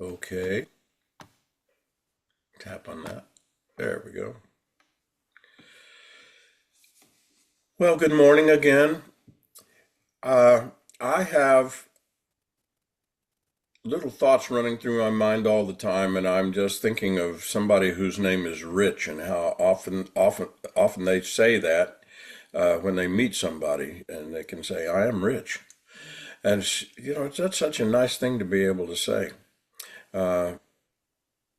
Okay, tap on that. There we go. Well, good morning again. I have little thoughts running through my mind all the time, and I'm just thinking of somebody whose name is Rich and how often they say that when they meet somebody, and they can say, "I am rich," and that's such a nice thing to be able to say. Uh,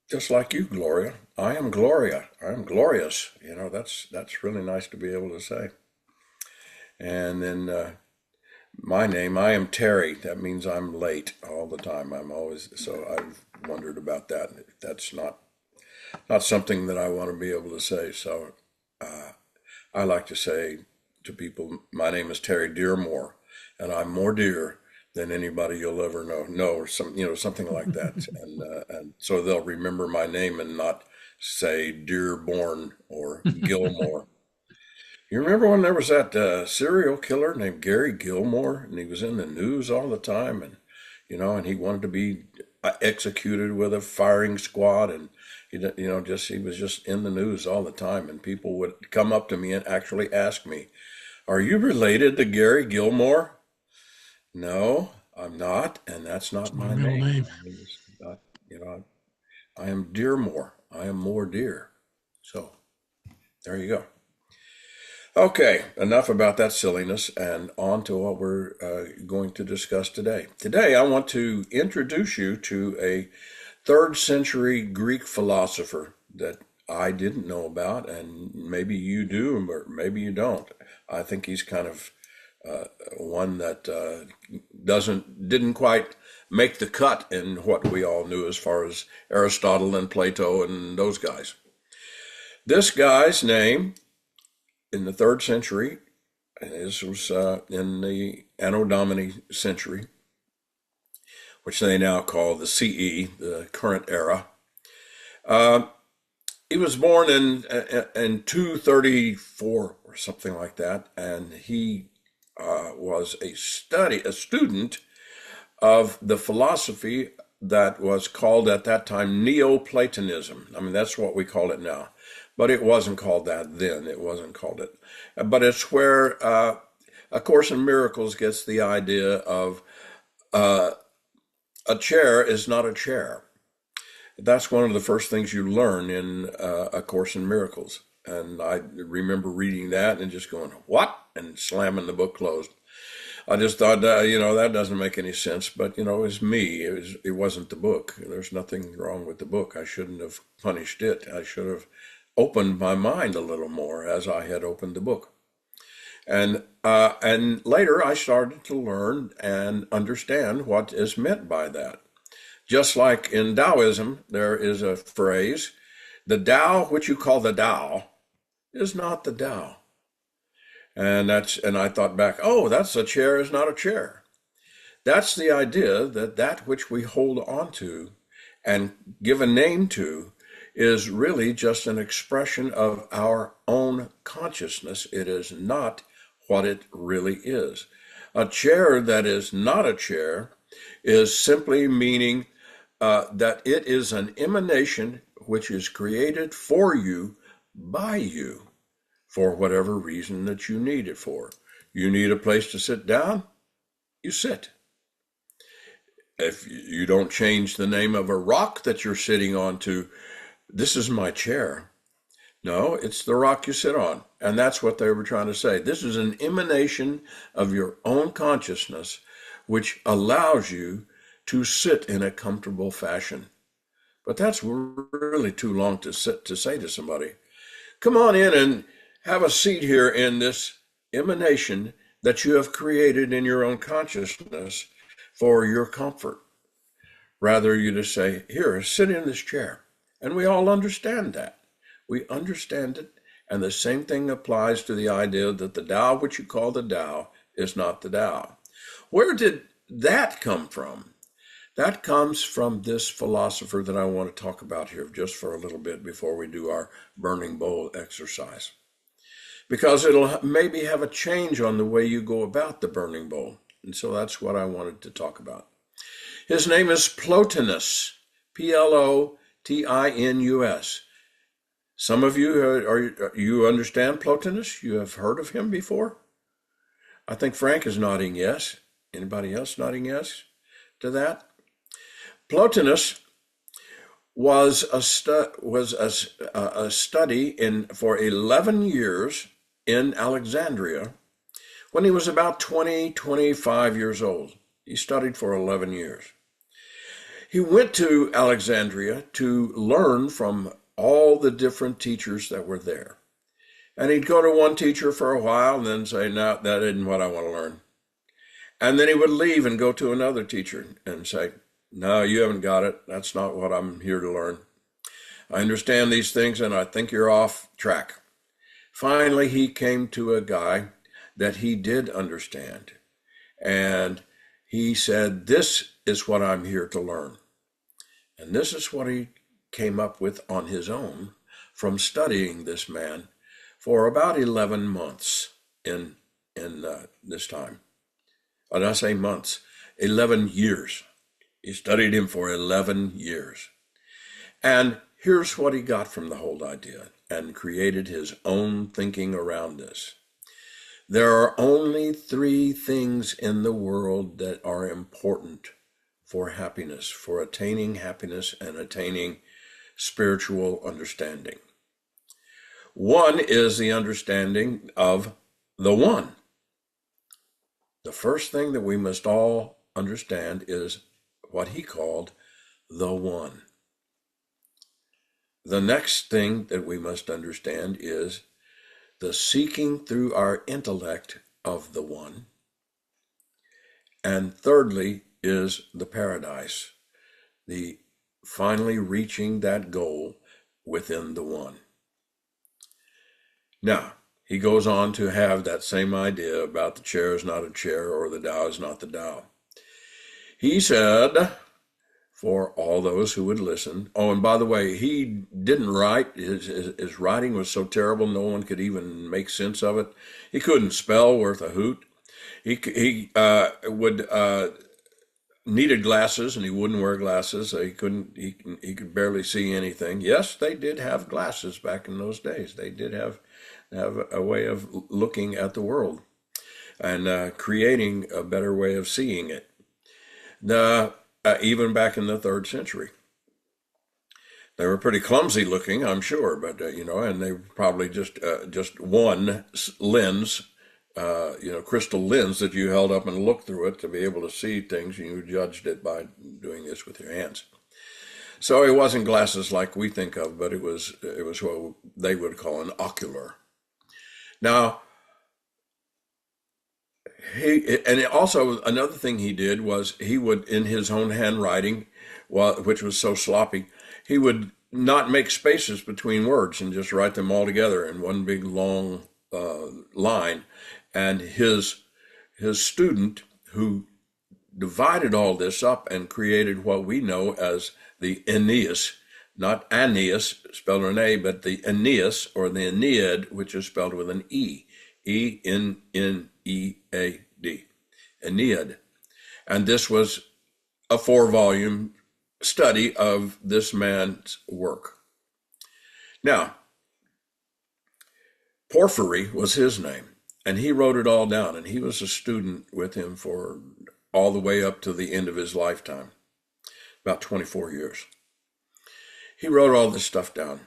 just like you, Gloria. I am Gloria. I am glorious. That's really nice to be able to say. And then my name, I am Terry. That means I'm late all the time. I'm always so I've wondered about that. That's not something that I want to be able to say. So uh, I like to say to people, my name is Terry Dearmore, and I'm more dear than anybody you'll ever know, or something like that. And so they'll remember my name and not say Dearborn or Gilmore. You remember when there was that serial killer named Gary Gilmore, and he was in the news all the time, and he wanted to be executed with a firing squad, and he was just in the news all the time, and people would come up to me and actually ask me, "Are you related to Gary Gilmore?" No, I'm not, and that's It's not my my middle name. name. My name is not, you know, I am Dearmore. I am more dear. So there you go. Okay, enough about that silliness and on to what we're going to discuss today. Today, I want to introduce you to a third century Greek philosopher that I didn't know about, and maybe you do, or maybe you don't. I think he's kind of one that didn't quite make the cut in what we all knew as far as Aristotle and Plato and those guys. This guy's name in the third century. This was in the Anno Domini century, which they now call the CE, the current era. Uh, he was born in 234 or something like that, and he was a student of the philosophy that was called at that time Neoplatonism. I mean, that's what we call it now, but it wasn't called that then. It wasn't called it. But it's where A Course in Miracles gets the idea of uh, a chair is not a chair. That's one of the first things you learn in A Course in Miracles. And I remember reading that and just going, "What?" and slamming the book closed. I just thought, that doesn't make any sense. But it was me. It wasn't the book. There's nothing wrong with the book. I shouldn't have punished it. I should have opened my mind a little more as I had opened the book. And later I started to learn and understand what is meant by that. Just like in Taoism, there is a phrase: "The Tao, which you call the Tao, is not the Tao." And I thought back, oh, that's a chair is not a chair. That's the idea that that which we hold on to and give a name to is really just an expression of our own consciousness. It is not what it really is. A chair that is not a chair is simply meaning that it is an emanation which is created for you by you for whatever reason that you need it for. You need a place to sit down, you sit. If you don't change the name of a rock that you're sitting on to, "This is my chair." No, it's the rock you sit on. And that's what they were trying to say. This is an emanation of your own consciousness, which allows you to sit in a comfortable fashion. But that's really too long to say to somebody, "Come on in and have a seat here in this emanation that you have created in your own consciousness for your comfort." Rather, you just say, "Here, sit in this chair." And we all understand that. We understand it. And the same thing applies to the idea that the Tao, which you call the Tao, is not the Tao. Where did that come from? That comes from this philosopher that I want to talk about here just for a little bit before we do our burning bowl exercise. Because it'll maybe have a change on the way you go about the burning bowl. And so that's what I wanted to talk about. His name is Plotinus. Plotinus. Some of you you understand Plotinus? You have heard of him before? I think Frank is nodding yes. Anybody else nodding yes to that? Plotinus was a study for 11 years in Alexandria when he was about 25 years old. He studied for 11 years. He went to Alexandria to learn from all the different teachers that were there. And he'd go to one teacher for a while and then say, no, that isn't what I want to learn. And then he would leave and go to another teacher and say, no, you haven't got it. That's not what I'm here to learn. I understand these things and I think you're off track. Finally, he came to a guy that he did understand. And he said, this is what I'm here to learn. And this is what he came up with on his own from studying this man for about 11 months in this time. Did I say months? 11 years. He studied him for 11 years. And here's what he got from the whole idea and created his own thinking around this. There are only 3 things in the world that are important for happiness, for attaining happiness and attaining spiritual understanding. One is the understanding of the one. The first thing that we must all understand is what he called the one. The next thing that we must understand is the seeking through our intellect of the one. And thirdly is the paradise, the finally reaching that goal within the one. Now, he goes on to have that same idea about the chair is not a chair or the Tao is not the Tao. He said, for all those who would listen, oh, and by the way, he didn't write, his writing was so terrible no one could even make sense of it. He couldn't spell worth a hoot. He needed glasses and he wouldn't wear glasses. So he could barely see anything. Yes, they did have glasses back in those days. They did have a way of looking at the world and creating a better way of seeing it. Even back in the 3rd century. They were pretty clumsy looking, I'm sure, but, and they probably just one lens, crystal lens that you held up and looked through it to be able to see things, and you judged it by doing this with your hands. So it wasn't glasses like we think of, but it was what they would call an ocular. Now, and also another thing he did was he would, in his own handwriting, which was so sloppy, he would not make spaces between words and just write them all together in one big long line. And his student, who divided all this up and created what we know as the Aeneas, not Aeneas spelled with an A, but the Aeneas or the Aeneid, which is spelled with an E, E-N-N-E-A-D, Aeneid. And this was a 4-volume study of this man's work. Now, Porphyry was his name, and he wrote it all down, and he was a student with him for all the way up to the end of his lifetime, about 24 years. He wrote all this stuff down.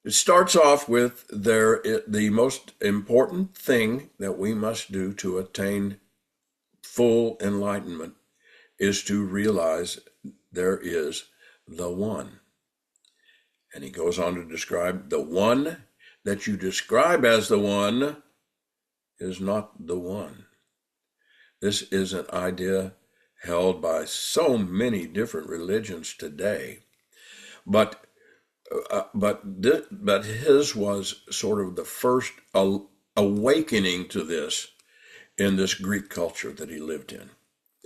It starts off with the most important thing that we must do to attain full enlightenment is to realize there is the one. And he goes on to describe the one that you describe as the one is not the one. This is an idea held by so many different religions today, but his was sort of the first awakening to this in this Greek culture that he lived in.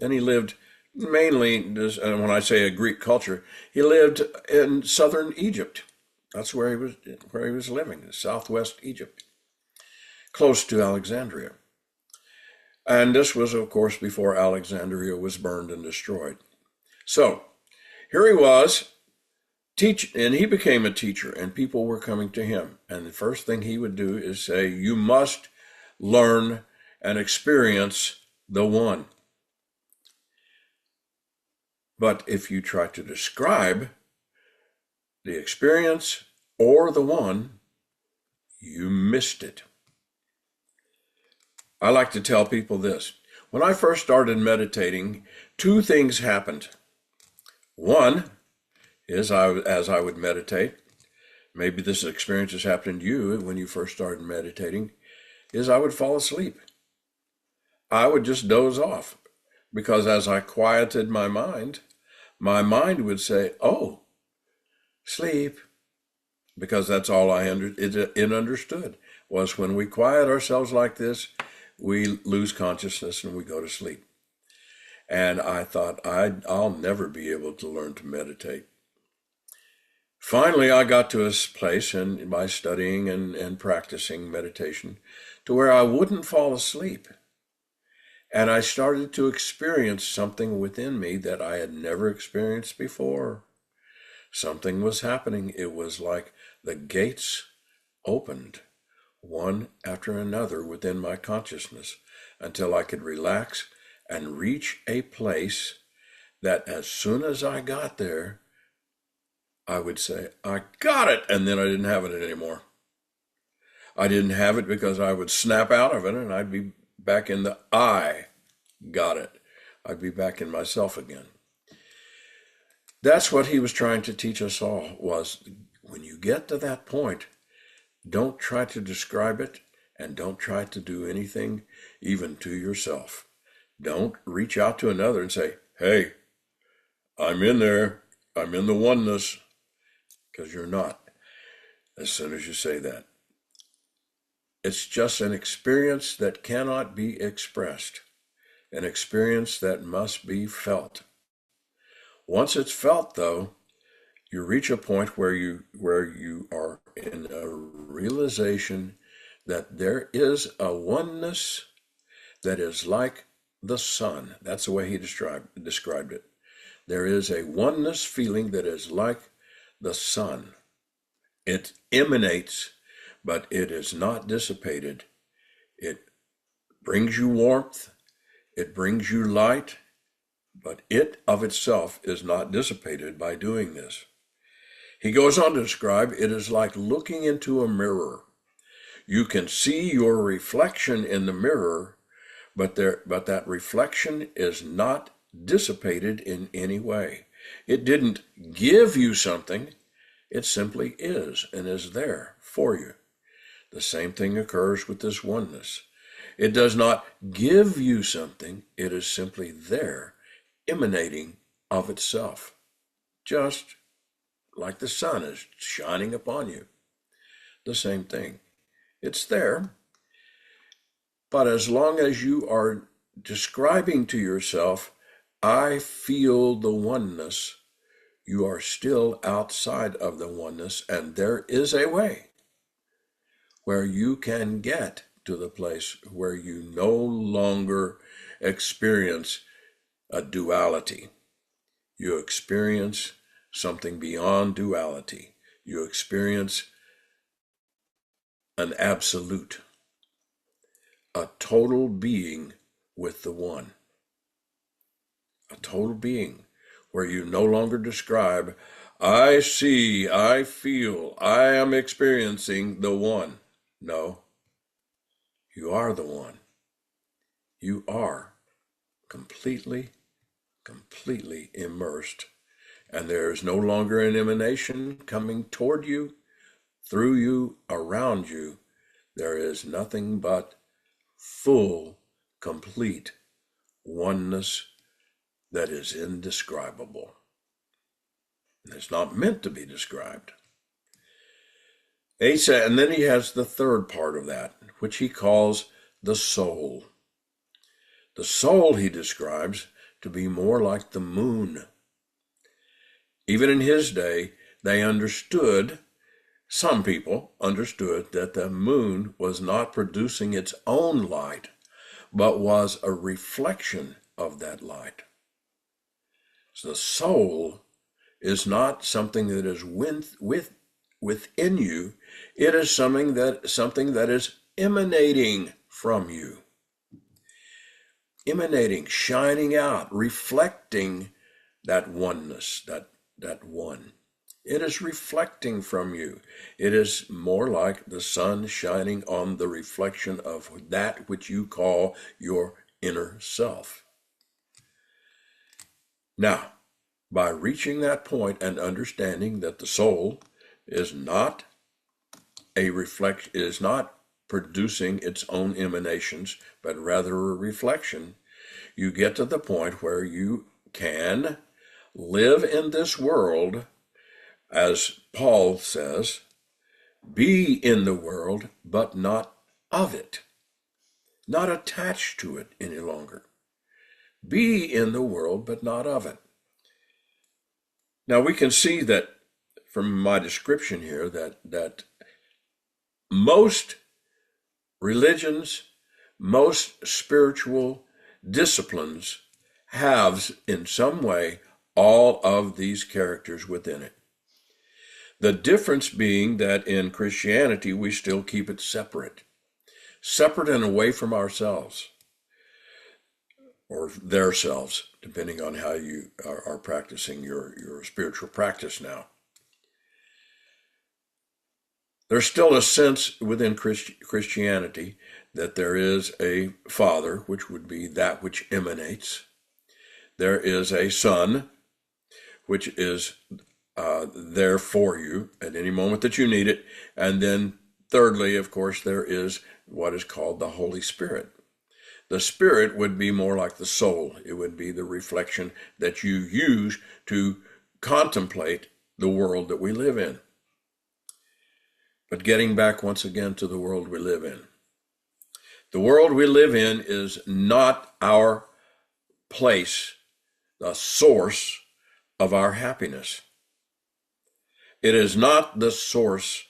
And he lived mainly, and when I say a Greek culture, he lived in southern Egypt. That's where he was living, in southwest Egypt, close to Alexandria. And this was, of course, before Alexandria was burned and destroyed. So Here he was, and he became a teacher, and people were coming to him. And the first thing he would do is say, you must learn and experience the one. But if you try to describe the experience or the one, you missed it. I like to tell people this. When I first started meditating, two things happened. One is as I would meditate, maybe this experience has happened to you when you first started meditating, is I would fall asleep. I would just doze off because as I quieted my mind would say, oh, sleep. Because that's all it understood was when we quiet ourselves like this, we lose consciousness and we go to sleep. And I thought, I'll never be able to learn to meditate. Finally, I got to a place by studying and practicing meditation to where I wouldn't fall asleep. And I started to experience something within me that I had never experienced before. Something was happening. It was like the gates opened one after another within my consciousness until I could relax and reach a place that as soon as I got there, I would say, I got it, and then I didn't have it anymore. I didn't have it because I would snap out of it and I'd be back in the I got it. I'd be back in myself again. That's what he was trying to teach us all, was when you get to that point, don't try to describe it and don't try to do anything even to yourself. Don't reach out to another and say, hey, I'm in there. I'm in the oneness. Because you're not as soon as you say that. It's just an experience that cannot be expressed, an experience that must be felt. Once it's felt, though, you reach a point where you are in a realization that there is a oneness that is like the sun. That's the way he described it. There is a oneness feeling that is like the sun. It emanates, but it is not dissipated. It brings you warmth. It brings you light. But it of itself is not dissipated by doing this. He goes on to describe it is like looking into a mirror. You can see your reflection in the mirror, but that reflection is not dissipated in any way. It didn't give you something. It simply is and is there for you. The same thing occurs with this oneness. It does not give you something. It is simply there, emanating of itself, just like the sun is shining upon you. The same thing. It's there, but as long as you are describing to yourself, I feel the oneness, you are still outside of the oneness, and there is a way where you can get to the place where you no longer experience a duality. You experience something beyond duality. You experience an absolute, a total being with the one. A total being where you no longer describe, I see, I feel, I am experiencing the one. No, you are the one. You are completely immersed, and there is no longer an emanation coming toward you, through you, around you. There is nothing but full, complete oneness that is indescribable. And it's not meant to be described. And then he has the third part of that, which he calls the soul. The soul he describes to be more like the moon. Even in his day, some people understood that the moon was not producing its own light, but was a reflection of that light. So the soul is not something that is within you. It is something that is emanating from you. Emanating, shining out, reflecting that oneness, that one. It is reflecting from you. It is more like the sun shining on the reflection of that which you call your inner self. Now, by reaching that point and understanding that the soul is not is not producing its own emanations, but rather a reflection, you get to the point where you can live in this world, as Paul says, be in the world, but not of it, not attached to it any longer. Be in the world, but not of it. Now we can see that from my description here that most religions, most spiritual disciplines have in some way all of these characters within it. The difference being that in Christianity we still keep it separate and away from ourselves, or their selves, depending on how you are practicing your spiritual practice now. There's still a sense within Christianity that there is a Father, which would be that which emanates. There is a Son, which is there for you at any moment that you need it. And then thirdly, of course, there is what is called the Holy Spirit. The Spirit would be more like the soul. It would be the reflection that you use to contemplate the world that we live in. But getting back once again to the world we live in. The world we live in is not our place, the source of our happiness. It is not the source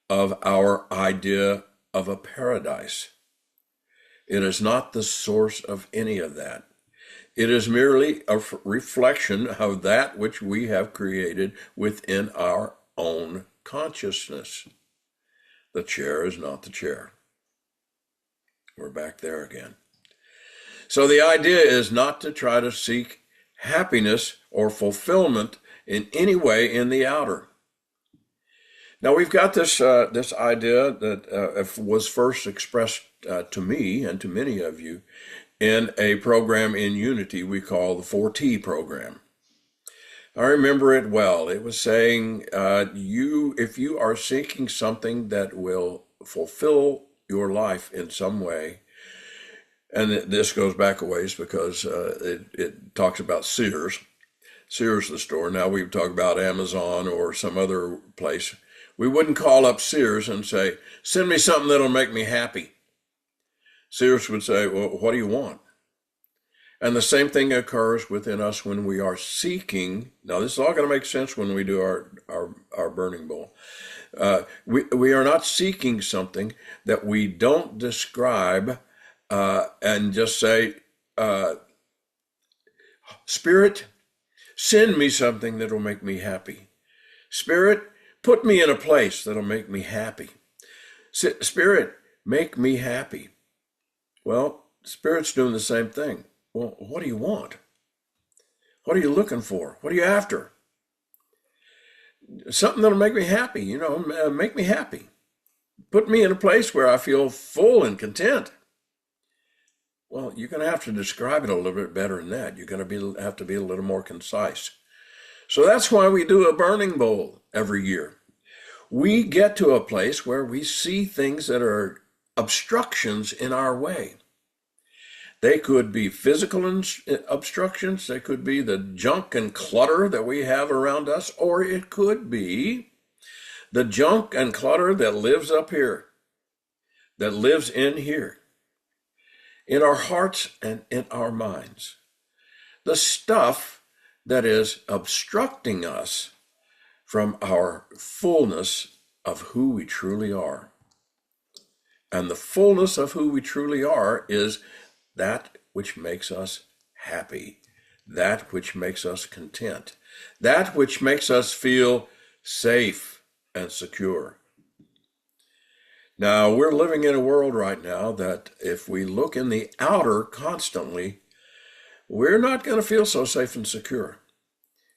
of our idea of a paradise. It is not the source of any of that. It is merely a reflection of that which we have created within our own consciousness. The chair is not the chair. We're back there again. So the idea is not to try to seek happiness or fulfillment in any way in the outer. Now we've got this idea that was first expressed to me and to many of you in a program in Unity we call the 4T program. I remember it well. It was saying, if you are seeking something that will fulfill your life in some way, and this goes back a ways because it talks about Sears the store. Now we talk about Amazon or some other place. We wouldn't call up Sears and say, send me something that'll make me happy. Sears would say, well, what do you want? And the same thing occurs within us when we are seeking. Now, this is all going to make sense when we do our burning bowl. We are not seeking something that we don't describe and just say, Spirit, send me something that'll make me happy. Spirit, put me in a place that'll make me happy. Spirit, make me happy. Well, Spirit's doing the same thing. Well, what do you want? What are you looking for? What are you after? Something that'll make me happy, make me happy. Put me in a place where I feel full and content. Well, you're going to have to describe it a little bit better than that. You're going to have to be a little more concise. So that's why we do a burning bowl every year. We get to a place where we see things that are obstructions in our way. They could be physical obstructions. They could be the junk and clutter that we have around us, or it could be the junk and clutter that lives up here, that lives in here, in our hearts and in our minds. The stuff that is obstructing us from our fullness of who we truly are. And the fullness of who we truly are is that which makes us happy, that which makes us content, that which makes us feel safe and secure. Now, we're living in a world right now that if we look in the outer constantly, we're not going to feel so safe and secure.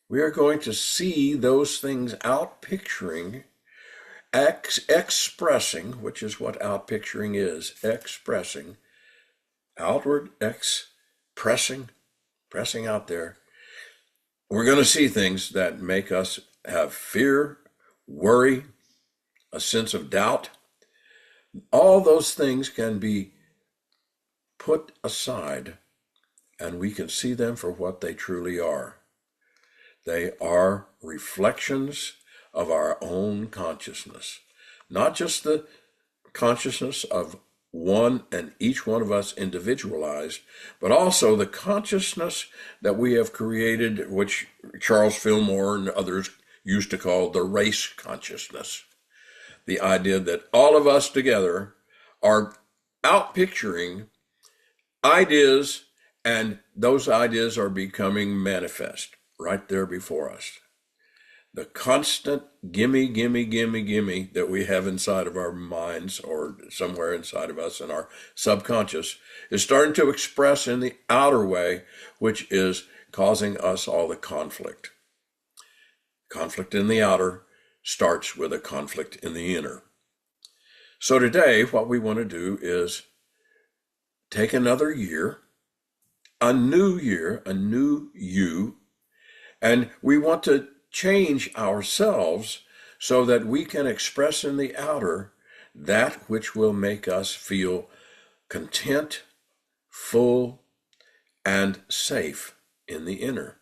We are going to see those things out picturing, expressing, which is what out picturing is, expressing, outward expressing, pressing out there. We're going to see things that make us have fear, worry, a sense of doubt. All those things can be put aside and we can see them for what they truly are. They are reflections of our own consciousness, not just the consciousness of one and each one of us individualized, but also the consciousness that we have created, which Charles Fillmore and others used to call the race consciousness. The idea that all of us together are out picturing ideas, and those ideas are becoming manifest right there before us. The constant gimme, gimme, gimme, gimme that we have inside of our minds or somewhere inside of us in our subconscious is starting to express in the outer way, which is causing us all the conflict. Conflict in the outer starts with a conflict in the inner. So today, what we want to do is take another year, a new you, and we want to change ourselves so that we can express in the outer that which will make us feel content, full, and safe in the inner.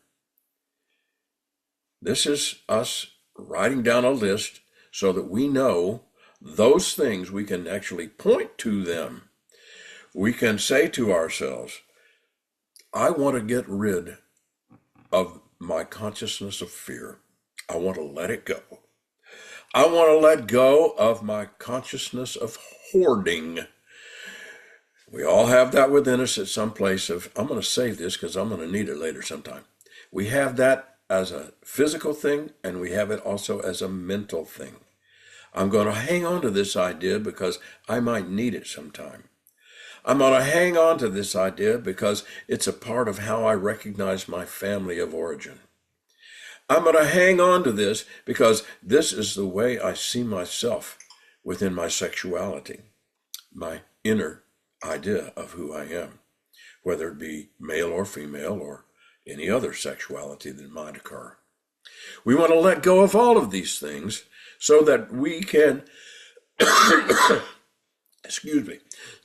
This is us writing down a list so that we know those things, we can actually point to them. We can say to ourselves, I want to get rid of my consciousness of fear. I want to let it go. I want to let go of my consciousness of hoarding. We all have that within us at some place of, I'm going to save this because I'm going to need it later sometime. We have that as a physical thing, and we have it also as a mental thing. I'm going to hang on to this idea because I might need it sometime. I'm going to hang on to this idea because it's a part of how I recognize my family of origin. I'm going to hang on to this because this is the way I see myself within my sexuality, my inner idea of who I am, whether it be male or female or any other sexuality that might occur. We want to let go of all of these things so that we can,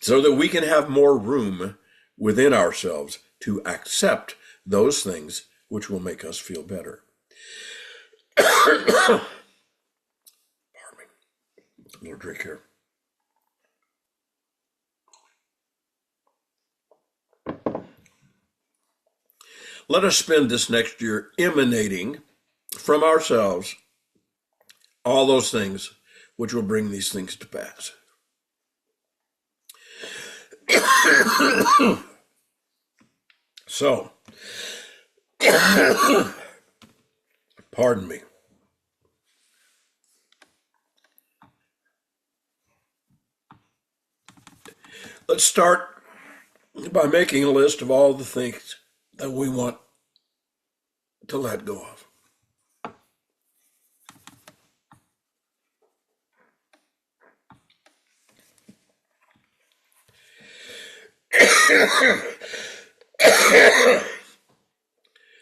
so that we can have more room within ourselves to accept those things which will make us feel better. Pardon me. A little drink here. Let us spend this next year emanating from ourselves all those things which will bring these things to pass. So, pardon me. Let's start by making a list of all the things that we want to let go of.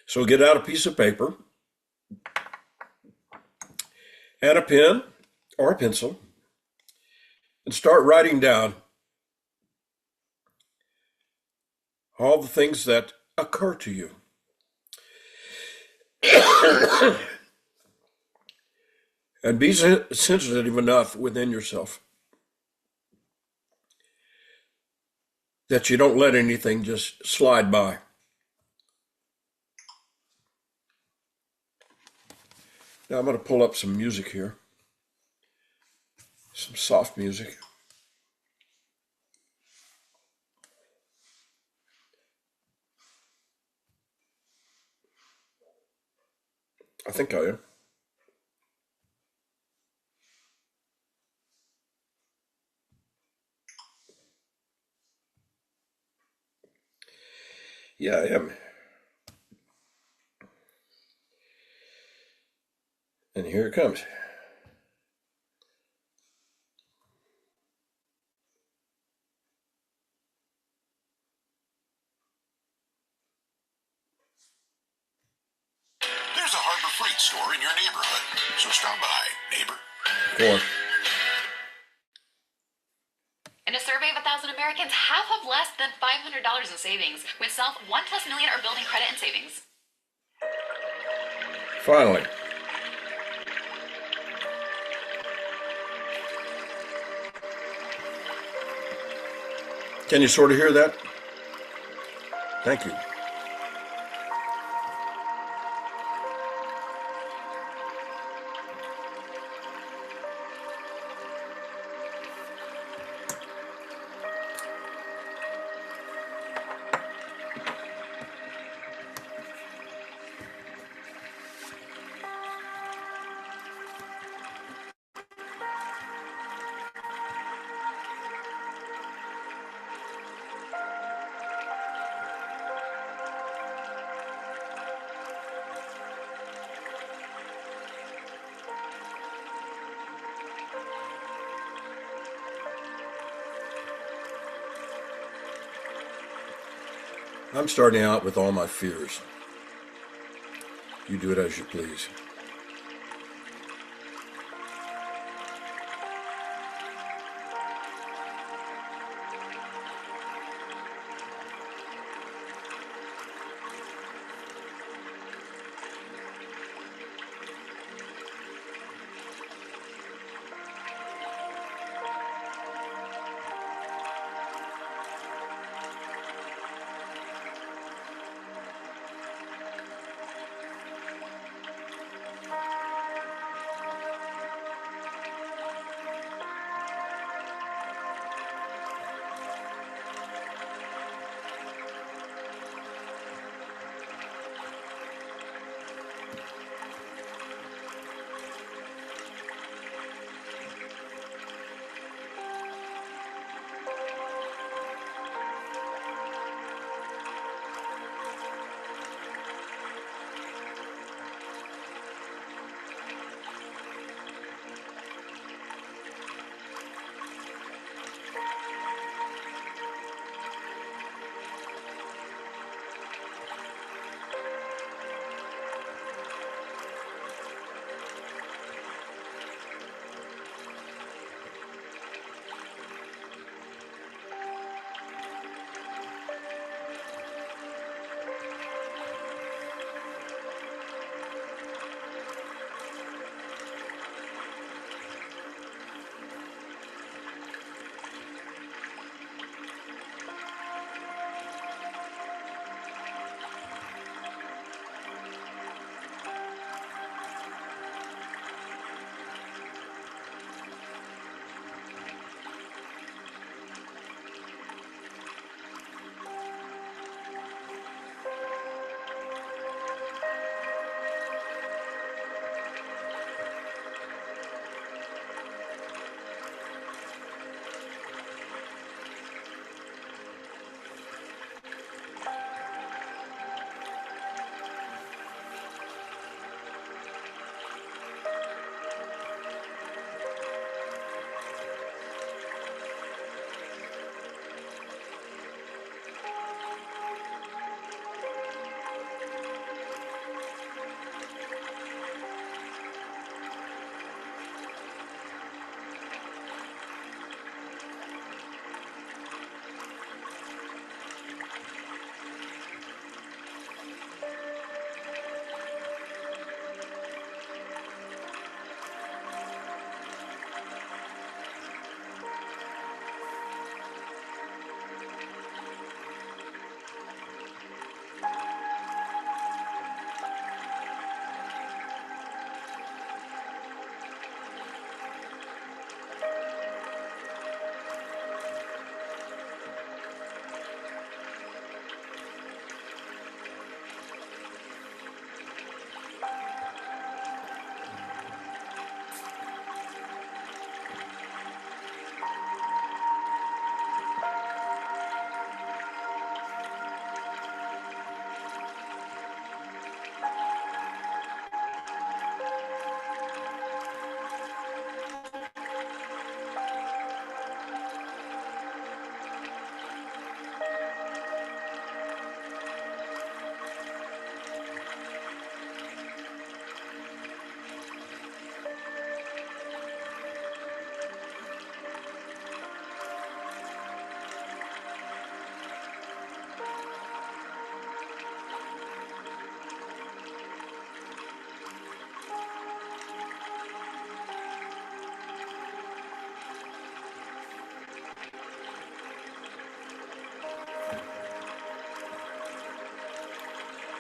So get out a piece of paper and a pen or a pencil and start writing down all the things that occur to you. And be sensitive enough within yourself that you don't let anything just slide by. Now I'm going to pull up some music here, some soft music. I think I am. Yeah, I am. And here it comes. There's a Harbor Freight store in your neighborhood, so stop by, neighbor. Go on. In a survey of 1,000 Americans, half have less than $500 in savings. With Self, 1+ million are building credit and savings. Finally. Can you sort of hear that? Thank you. I'm starting out with all my fears. You do it as you please.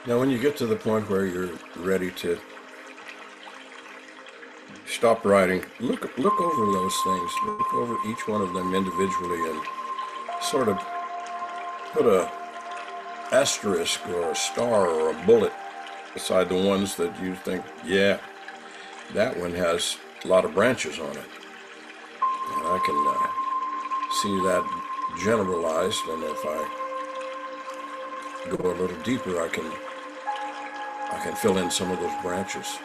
Now, when you get to the point where you're ready to stop writing, look over those things. Look over each one of them individually and sort of put a asterisk or a star or a bullet beside the ones that you think, yeah, that one has a lot of branches on it. And I can see that generalized, and if I go a little deeper, I can fill in some of those branches.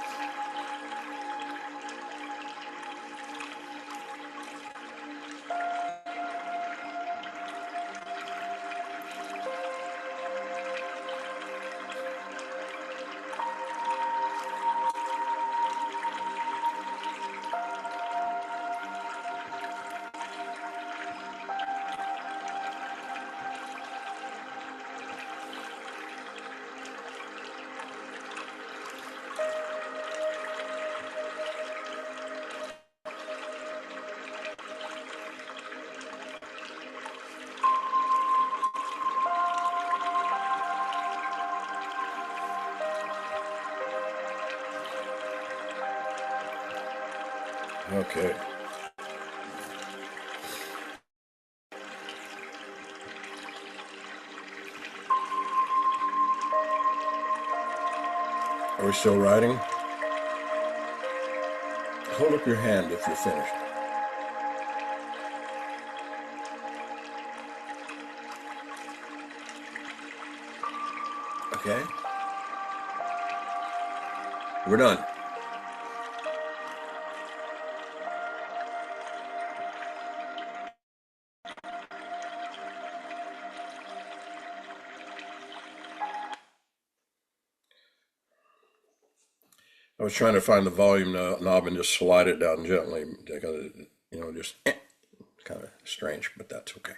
Okay. Are we still writing? Hold up your hand if you're finished. Okay? We're done. I was trying to find the volume knob and just slide it down gently. Just kind of strange, but that's okay.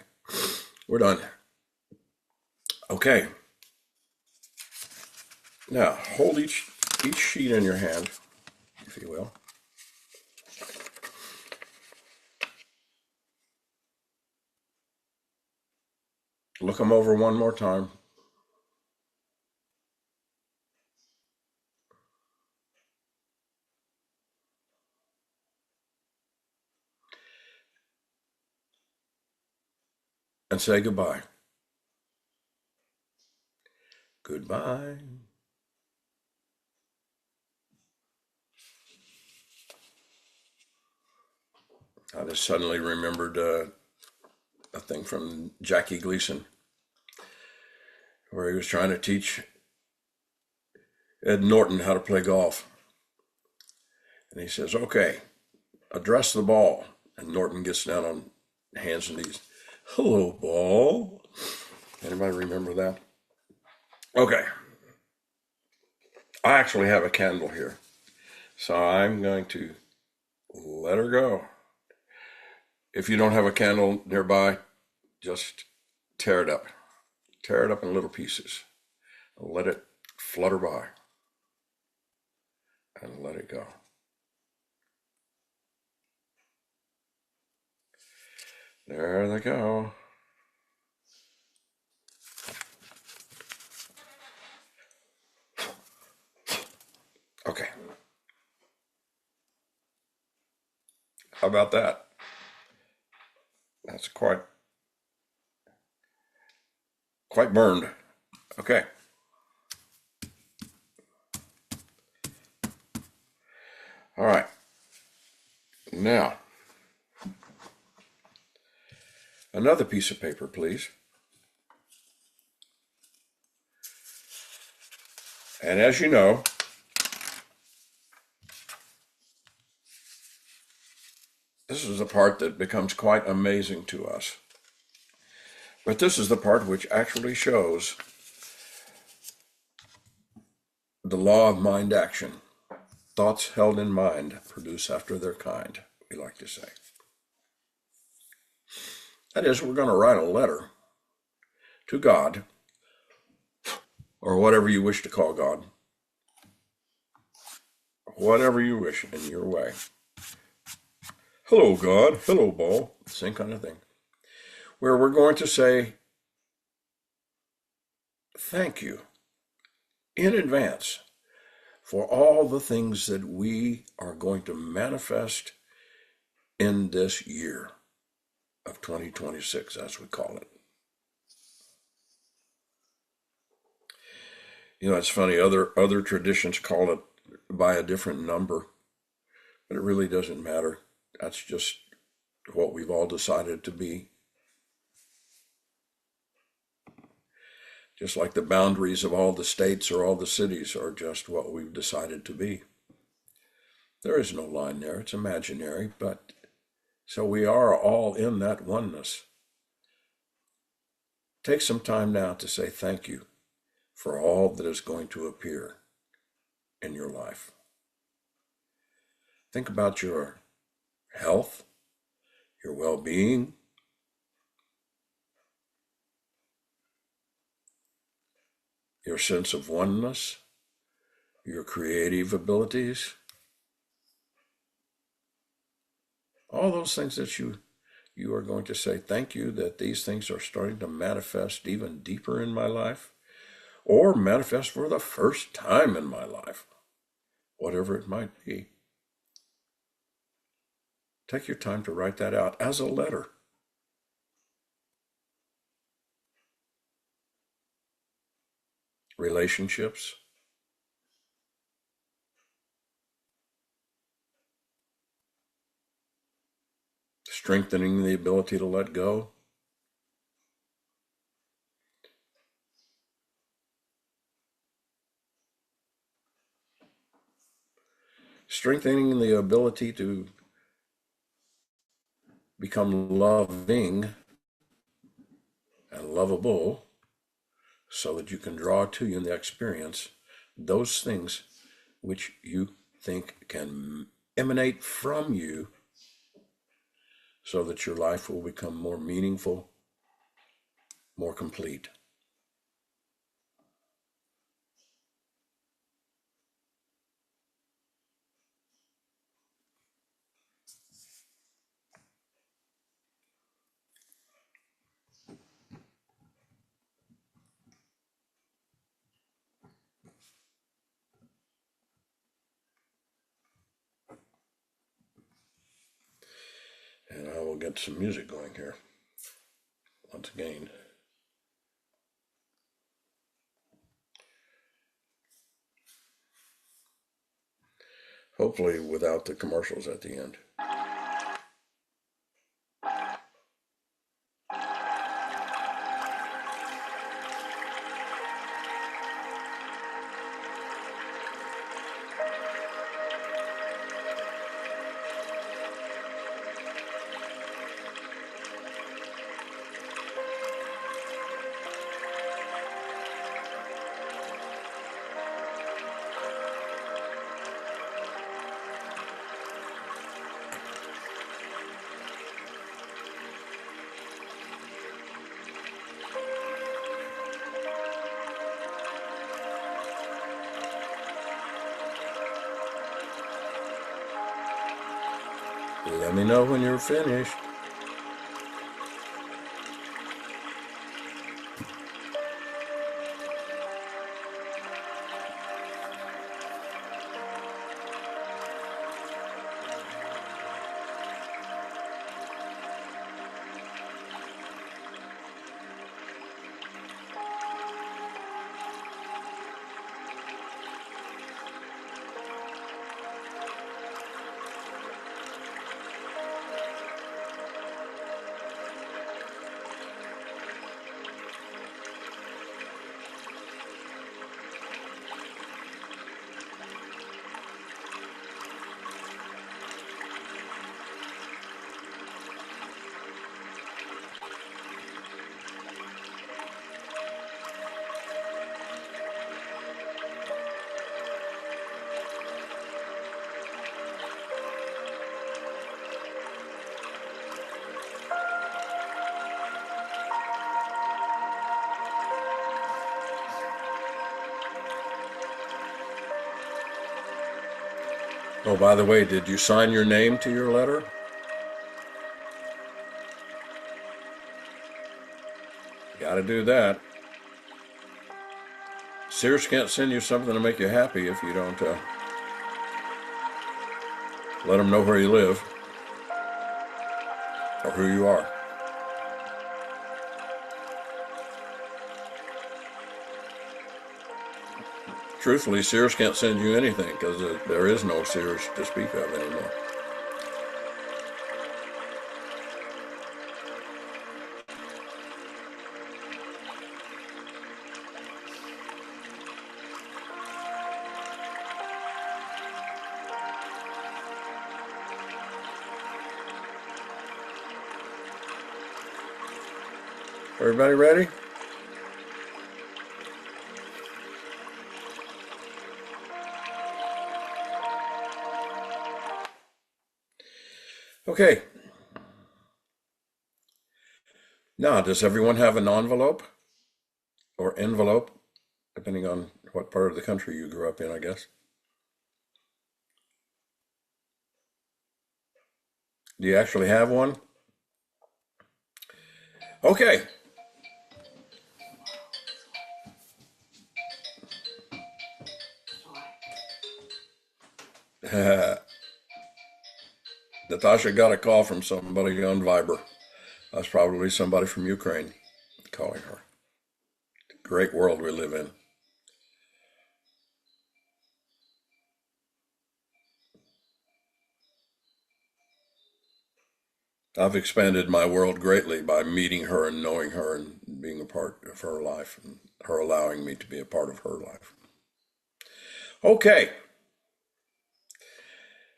We're done. Okay. Now, hold each sheet in your hand, if you will. Look them over one more time. And say goodbye. Goodbye. I just suddenly remembered a thing from Jackie Gleason where he was trying to teach Ed Norton how to play golf. And he says, okay, address the ball. And Norton gets down on hands and knees. Hello, ball. Anybody remember that? Okay. I actually have a candle here. So I'm going to let her go. If you don't have a candle nearby, just tear it up. Tear it up in little pieces. Let it flutter by. And let it go. There they go. Okay. How about that? That's quite burned. Okay. All right. Now, another piece of paper, please. And as you know, this is the part that becomes quite amazing to us. But this is the part which actually shows the law of mind action. Thoughts held in mind produce after their kind, we like to say. That is, we're going to write a letter to God, or whatever you wish to call God, whatever you wish in your way. Hello, God. Hello, ball. Same kind of thing. Where we're going to say, thank you. in advance for all the things that we are going to manifest in this year of 2026, as we call it. You know, it's funny, other traditions call it by a different number, but it really doesn't matter. That's just what we've all decided to be. Just like the boundaries of all the states or all the cities are just what we've decided to be. There is no line there, it's imaginary, but so we are all in that oneness. Take some time now to say thank you for all that is going to appear in your life. Think about your health, your well-being, your sense of oneness, your creative abilities, all those things that you are going to say thank you that these things are starting to manifest even deeper in my life or manifest for the first time in my life, whatever it might be. Take your time to write that out as a letter. Relationships, strengthening the ability to let go, strengthening the ability to become loving and lovable so that you can draw to you in the experience those things which you think can emanate from you so that your life will become more meaningful, more complete. And I will get some music going here once again. Hopefully without the commercials at the end. Let me know when you're finished. Oh, by the way, did you sign your name to your letter? Got to do that. Sears can't send you something to make you happy if you don't let them know where you live or who you are. Truthfully, Sears can't send you anything because there is no Sears to speak of anymore. Everybody ready? Okay. Now, does everyone have an envelope or envelope, depending on what part of the country you grew up in, I guess? Do you actually have one? Okay. Natasha got a call from somebody on Viber. That's probably somebody from Ukraine calling her. Great world we live in. I've expanded my world greatly by meeting her and knowing her and being a part of her life and her allowing me to be a part of her life. Okay.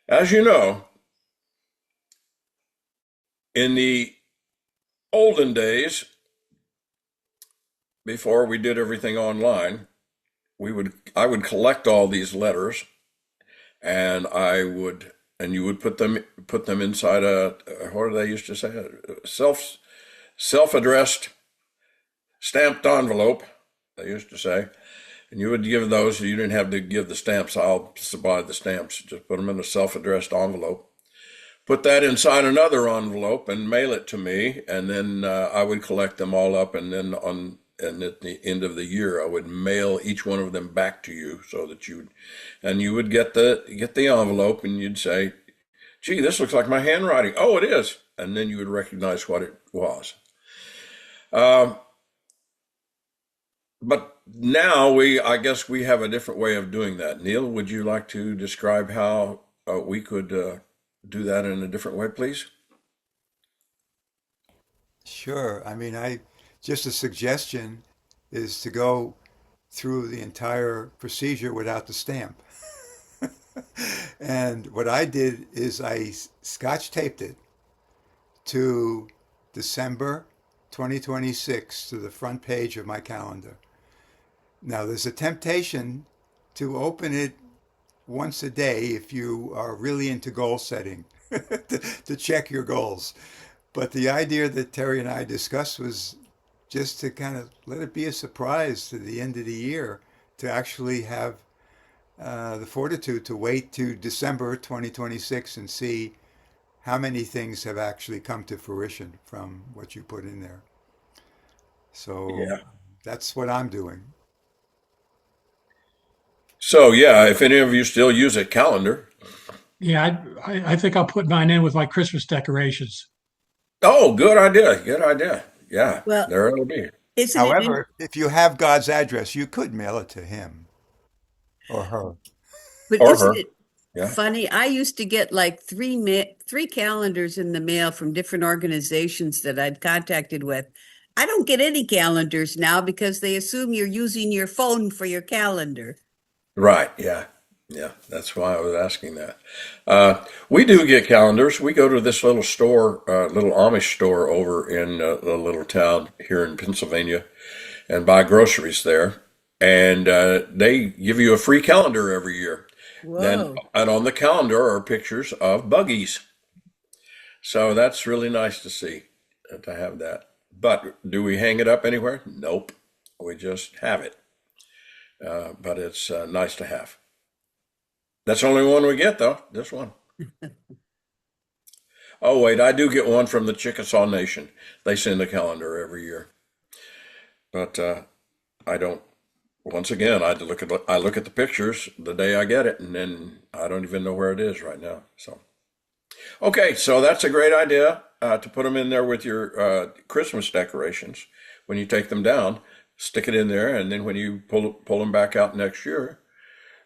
As you know, in the olden days, before we did everything online, I would collect all these letters and you would put them inside what do they used to say, a self-addressed stamped envelope, they used to say, and you would give those. You didn't have to give the stamps. I'll supply the stamps. Just put them in a self-addressed envelope. Put that inside another envelope and mail it to me, and then I would collect them all up, and then and at the end of the year, I would mail each one of them back to you, so that you would get the envelope, and you'd say, "Gee, this looks like my handwriting." Oh, it is, and then you would recognize what it was. Um, but now I guess we have a different way of doing that. Neil, would you like to describe how we could do that in a different way, please? Sure. I mean, I just a suggestion is to go through the entire procedure without the stamp. And what I did is I scotch taped it to December 2026 to the front page of my calendar. Now, there's a temptation to open it once a day if you are really into goal setting to check your goals. But the idea that Terry and I discussed was just to kind of let it be a surprise to the end of the year to actually have the fortitude to wait to December 2026 and see how many things have actually come to fruition from what you put in there. So Yeah. that's what I'm doing. So yeah, if any of you still use a calendar, Yeah, I think I'll put mine in with my Christmas decorations. oh, good idea, good idea. Yeah, Well, there it'll be. isn't it However, if you have God's address, you could mail it to him or her. but Or isn't her. it Yeah. funny? I used to get like three calendars in the mail from different organizations that I'd contacted with. I don't get any calendars now because they assume you're using your phone for your calendar. Right. Yeah. Yeah. That's why I was asking that. We do get calendars. We go to this little store, little Amish store over in a little town here in Pennsylvania and buy groceries there. And they give you a free calendar every year. Then, Whoa. and on the calendar are pictures of buggies. So that's really nice to see, to have that. But do we hang it up anywhere? Nope. We just have it. But it's nice to have. That's the only one we get, though. This one. Oh, wait, I do get one from the Chickasaw Nation. They send a calendar every year. But I don't once again, I look at the pictures the day I get it, and then I don't even know where it is right now. So okay, so that's a great idea to put them in there with your Christmas decorations. When you take them down, stick it in there, and then when you pull them back out next year,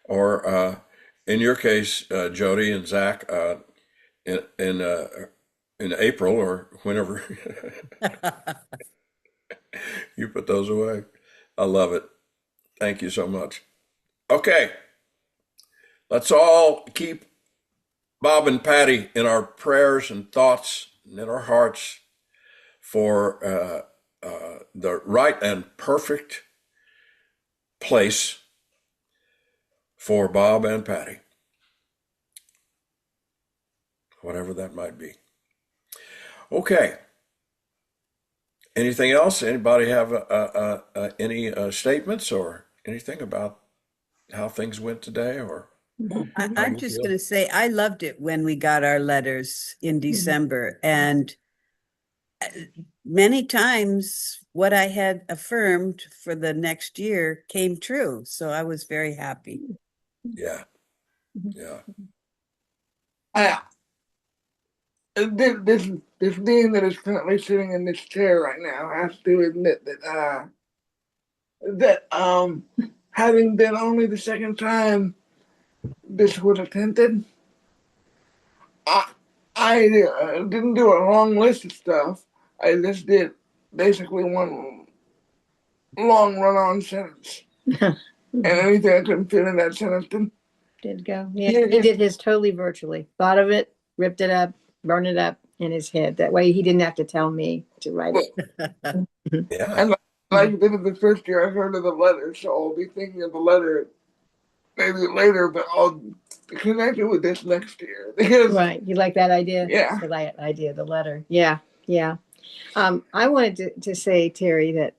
or in your case, Jody and Zach, in in, uh, in April or whenever you put those away. I love it. Thank you so much. Okay, let's all keep Bob and Patty in our prayers and thoughts and in our hearts for the right and perfect place for Bob and Patty, whatever that might be. Okay. Anything else? Anybody have any statements or anything about how things went today or how I'm you just feel? going to say I loved it when we got our letters in December, and many times what I had affirmed for the next year came true. So I was very happy. Yeah, yeah, I this being that is currently sitting in this chair right now has to admit that having been only the second time this was attempted, I I didn't do a long list of stuff. I just did basically one long run-on sentence, and anything I couldn't fit in that sentence Did go. Yeah, he did his totally virtually. Thought of it, ripped it up, burned it up in his head. That way he didn't have to tell me to write it. yeah, and like I did it the first year I heard of the letter, so I'll be thinking of the letter maybe later, but I'll connect it with this next year because Right. You like that idea? yeah. The idea, the letter. Yeah. Yeah. I wanted to say, Terry, that,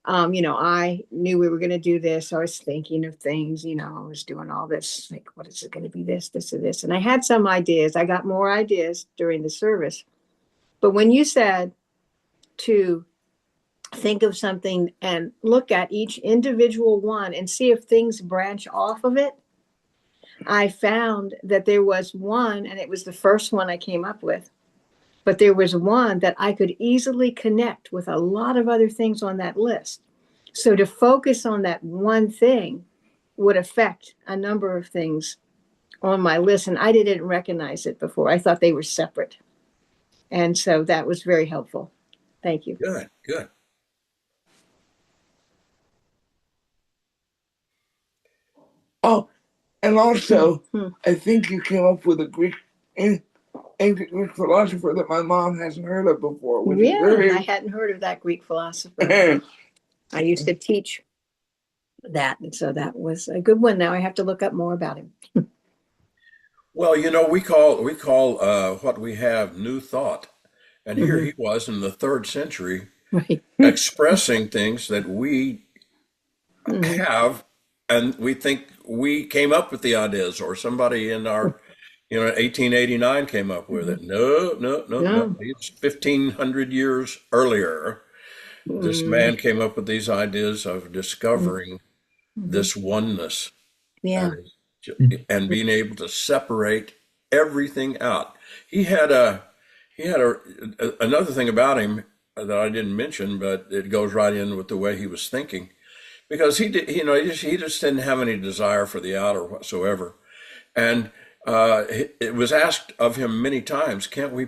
I knew we were going to do this. So I was thinking of things, I was doing all this, like, what is it going to be this, or this? And I had some ideas. I got more ideas during the service. But when you said to think of something and look at each individual one and see if things branch off of it, I found that there was one, and it was the first one I came up with, but there was one that I could easily connect with a lot of other things on that list. So to focus on that one thing would affect a number of things on my list. And I didn't recognize it before. I thought they were separate. And so that was very helpful. Thank you. good, good. Oh, and also Hmm. I think you came up with a ancient Greek philosopher that my mom hasn't heard of before, which is Yeah, very I hadn't heard of that Greek philosopher. I used to teach that. And so that was a good one. Now I have to look up more about him. Well, we call what we have new thought, and here he was in the third century Right. expressing things that we Mhm. have, and we think we came up with the ideas, or somebody in our, 1889 came up with it. No, no, no, no. No. It's 1500 years earlier. This Mm, man came up with these ideas of discovering mhm. this oneness Yeah. and and being able to separate everything out. He had a another thing about him that I didn't mention, but it goes right in with the way he was thinking because he did, he just didn't have any desire for the outer whatsoever. And it was asked of him many times, can't we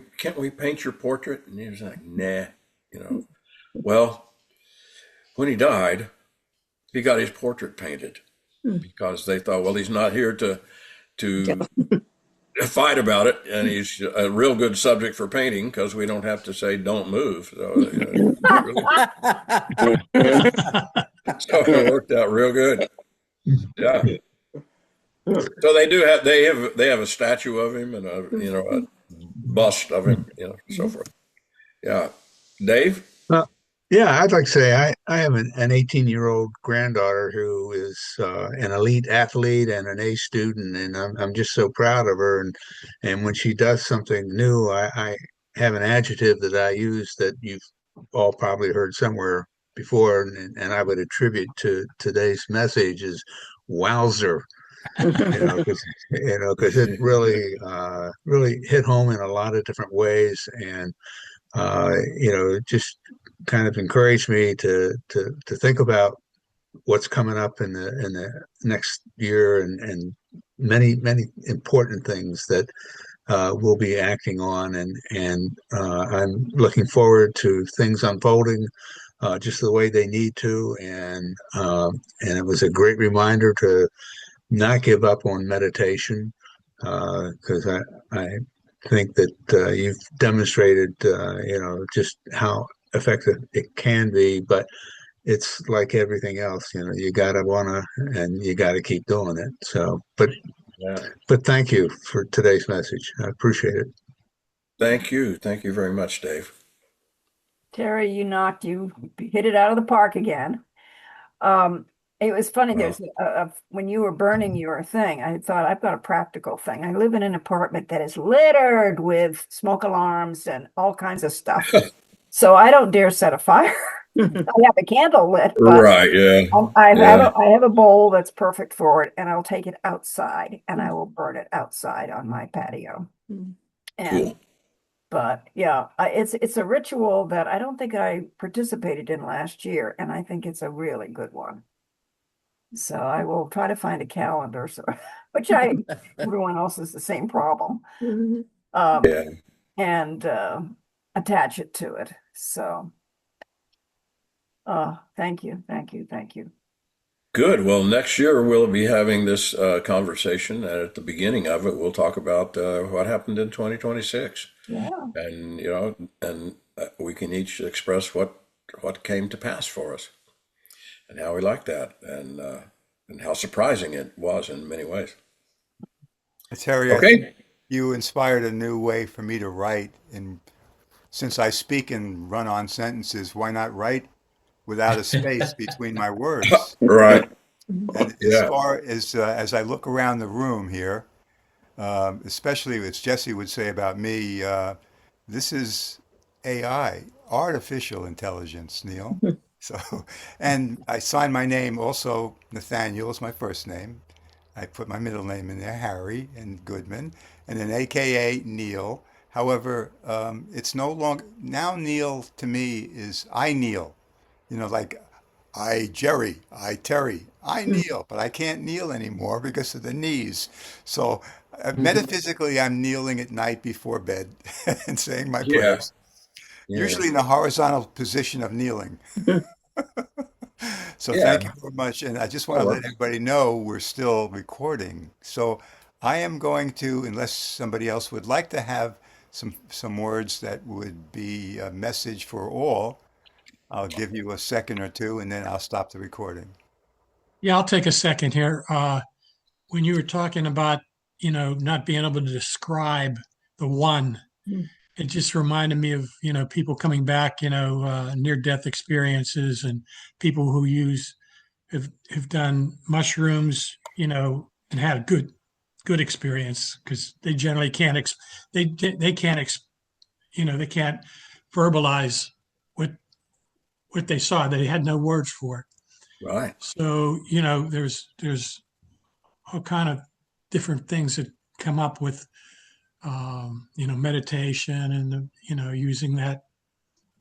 paint your portrait? And he was like, nah, you know. Well, when he died, he got his portrait painted Mm. because they thought, well, he's not here to fight about it, and he's a real good subject for painting because we don't have to say don't move. So, really, so it worked out real good. Yeah. So they have a statue of him and a bust of him, so forth. Yeah. Dave? Well, yeah, I'd like to say I have an 18-year-old granddaughter who is an elite athlete and an A student, and I'm just so proud of her. And when she does something new, I have an adjective that I use that you've all probably heard somewhere before, and I would attribute to today's message is wowzer. Because it really hit home in a lot of different ways, and it just kind of encouraged me to think about what's coming up in the next year, and many important things that we'll be acting on, and I'm looking forward to things unfolding just the way they need to, and it was a great reminder to not give up on meditation, because I think that you've demonstrated just how effective it can be, but it's like everything else, you gotta wanna, and you gotta keep doing it. So, Yeah. but thank you for today's message. I appreciate it. Thank you. Thank you very much, Dave. Terry, you hit it out of the park again. It was funny. Well, When you were burning your thing, I thought I've got a practical thing. I live in an apartment that is littered with smoke alarms and all kinds of stuff. So I don't dare set a fire. I have a candle lit, but right. Yeah. I Yeah. have a bowl that's perfect for it, and I'll take it outside and I will burn it outside on my patio. And Cool. but yeah, it's a ritual that I don't think I participated in last year, and I think it's a really good one. So I will try to find a calendar, so which everyone else has the same problem, um, Yeah. and attach it to it. So, thank you, thank you, thank you. Good. Well, next year we'll be having this conversation, and at the beginning of it, we'll talk about what happened in 2026, Yeah. and we can each express what came to pass for us and how we like that, and how surprising it was in many ways. Terry, I think Okay. you inspired a new way for me to write. And since I speak in run-on sentences, why not write without a space between my words? Right. And Yeah. as I look around the room here, especially as Jesse would say about me, this is AI, artificial intelligence, Neil. So, and I signed my name also. Nathaniel is my first name. I put my middle name in there, Harry and Goodman, and then AKA Neil. However, it's no longer now. Neil to me is I Neil. Like I Jerry, I Terry, I kneel, but I can't kneel anymore because of the knees. So metaphysically, I'm kneeling at night before bed and saying my Yeah. prayers, Yeah. usually in a horizontal position of kneeling. So thank Yeah. you very much. And I just want That'll to let work. everybody know we're still recording. So I am going to, unless somebody else would like to have some words that would be a message for all, I'll give you a second or two and then I'll stop the recording. Yeah, I'll take a second here. When you were talking about, not being able to describe the one, it just reminded me of, people coming back, near-death experiences, and people who have done mushrooms, and had a good experience, because they generally can't they can't they can't verbalize what what they saw. They had no words for it. Right. So, there's all kind of different things that come up with meditation and using that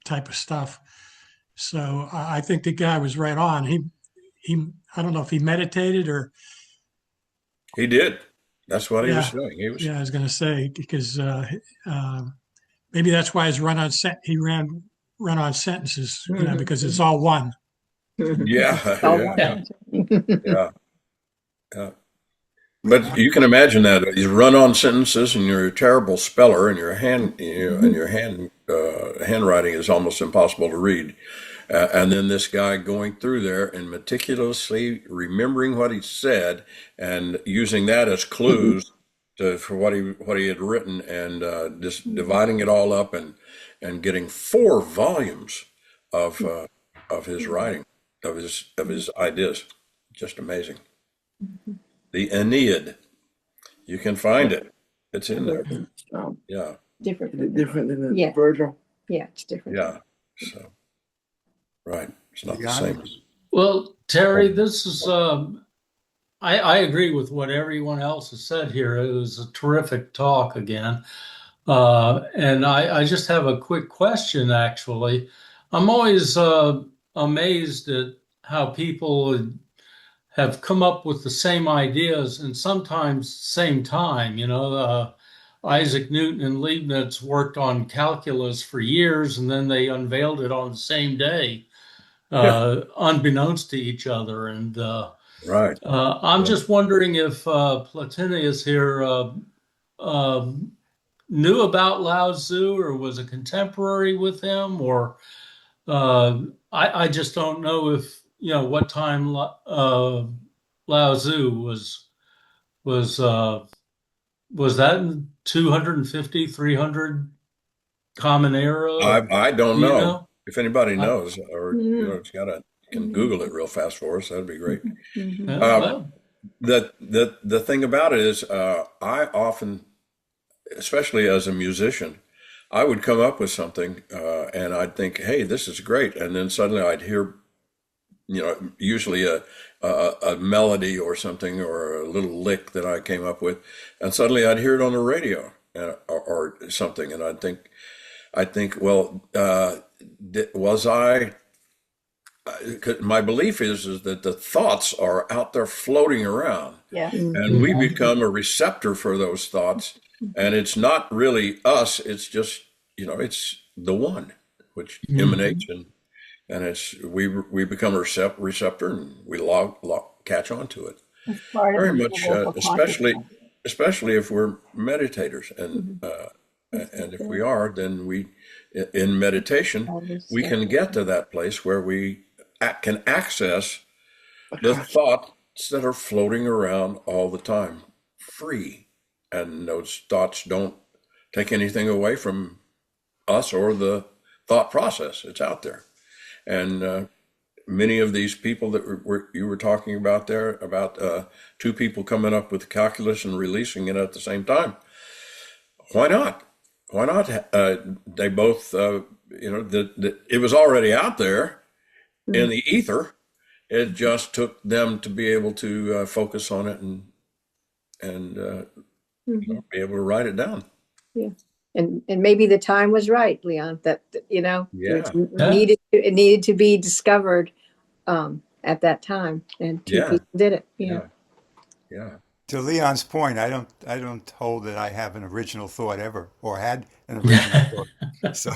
type of stuff. So I think the guy was right on. He I don't know if he meditated or He did. That's what he was yeah, doing. He was. yeah. I was going to say because maybe that's why his he ran run on sentences, because it's all one. Yeah. Oh, Yeah. Yeah. Yeah. Yeah. But you can imagine that you run on sentences, and you're a terrible speller, and your handwriting is almost impossible to read. And then this guy going through there and meticulously remembering what he said and using that as clues for what he had written, and just dividing it all up, and getting 4 volumes of his writing, of his ideas. Just amazing. The Aeneid. You can find it. It's in there. Yeah. different. Is it different than the Yeah. Virgil? Yeah, it's different. Yeah. So, right. It's not the Leon? same as Well, Terry, home. this is I agree with what everyone else has said here. It was a terrific talk again. And I just have a quick question, actually. I'm always amazed at how people have come up with the same ideas and sometimes same time. Isaac Newton and Leibniz worked on calculus for years, and then they unveiled it on the same day, Yeah, unbeknownst to each other. And right. I'm Yeah. just wondering if Plotinus here um knew about Lao Tzu or was a contemporary with him, or uh, I just don't know if what time Lao Tzu was was that in 250, 300 Common Era, or I don't do you know know? if anybody I, knows, or Mm, it's got to can mhm, Google it real fast for us. That'd be great. mhm. Um, well, the thing about it is, I often, especially as a musician, I would come up with something, and I'd think, "Hey, this is great," and then suddenly I'd hear, usually a melody or something or a little lick that I came up with, and suddenly I'd hear it on the radio, or something, and I'd think, well, was I? 'Cause my belief is that the thoughts are out there floating around, Yeah. and we Mhm. mhm, become a receptor for those thoughts, and it's not really us. It's just it's the one which emanates, mhm. and it's we become a receptor, and we catch on to it It's part of very the much, universal consciousness. especially if we're meditators, and Mhm. and if we are, then in meditation, All this we stuff. can get to that place where we can access the Akash. thoughts that are floating around all the time, free, and those thoughts don't take anything away from us or the thought process. It's out there, and many of these people that you were talking about there, about two people coming up with calculus and releasing it at the same time. Why not? Why not? They both, it was already out there in Mhm. the ether. It just took them to be able to focus on it, and Mhm. be able to write it down. Yeah. And maybe the time was right, Leon, that Yeah, Yeah. it needed to be discovered at that time, and two yeah, people did it. Yeah. yeah, yeah. To Leon's point, I don't hold that I have an original thought ever or had an original thought. So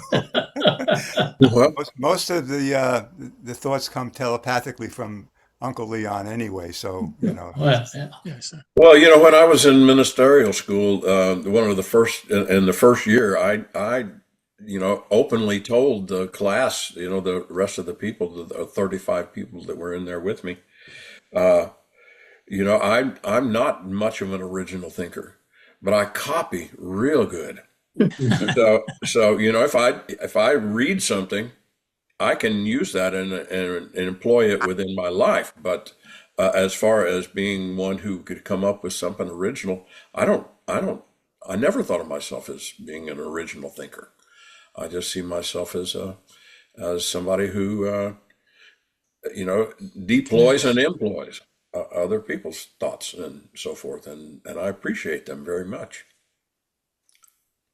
Well, most of the thoughts come telepathically from Uncle Leon anyway. So Well, yeah. Yes. Well, when I was in ministerial school, one of the first in the first year, I openly told the class, the rest of the people, the 35 people that were in there with me, uh, I'm not much of an original thinker, but I copy real good. So if I read something, I can use that and employ it within my life. But as far as being one who could come up with something original, I never thought of myself as being an original thinker. I just see myself as somebody who you know deploys and employs other people's thoughts and so forth, and I appreciate them very much.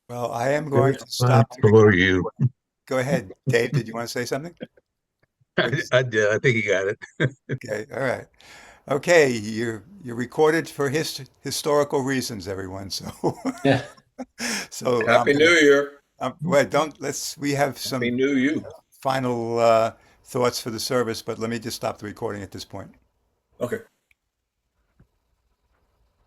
well, I am going to I'm stop the below you. Go ahead, Dave. Did you want to say something? Please. I did. I think you got it. Okay. All right. Okay. You're recorded for historical reasons, everyone. So Yeah. so I'm Happy New gonna. Year. Well, don't let's. We have Happy some New You. final thoughts for the service, but let me just stop the recording at this point. Okay.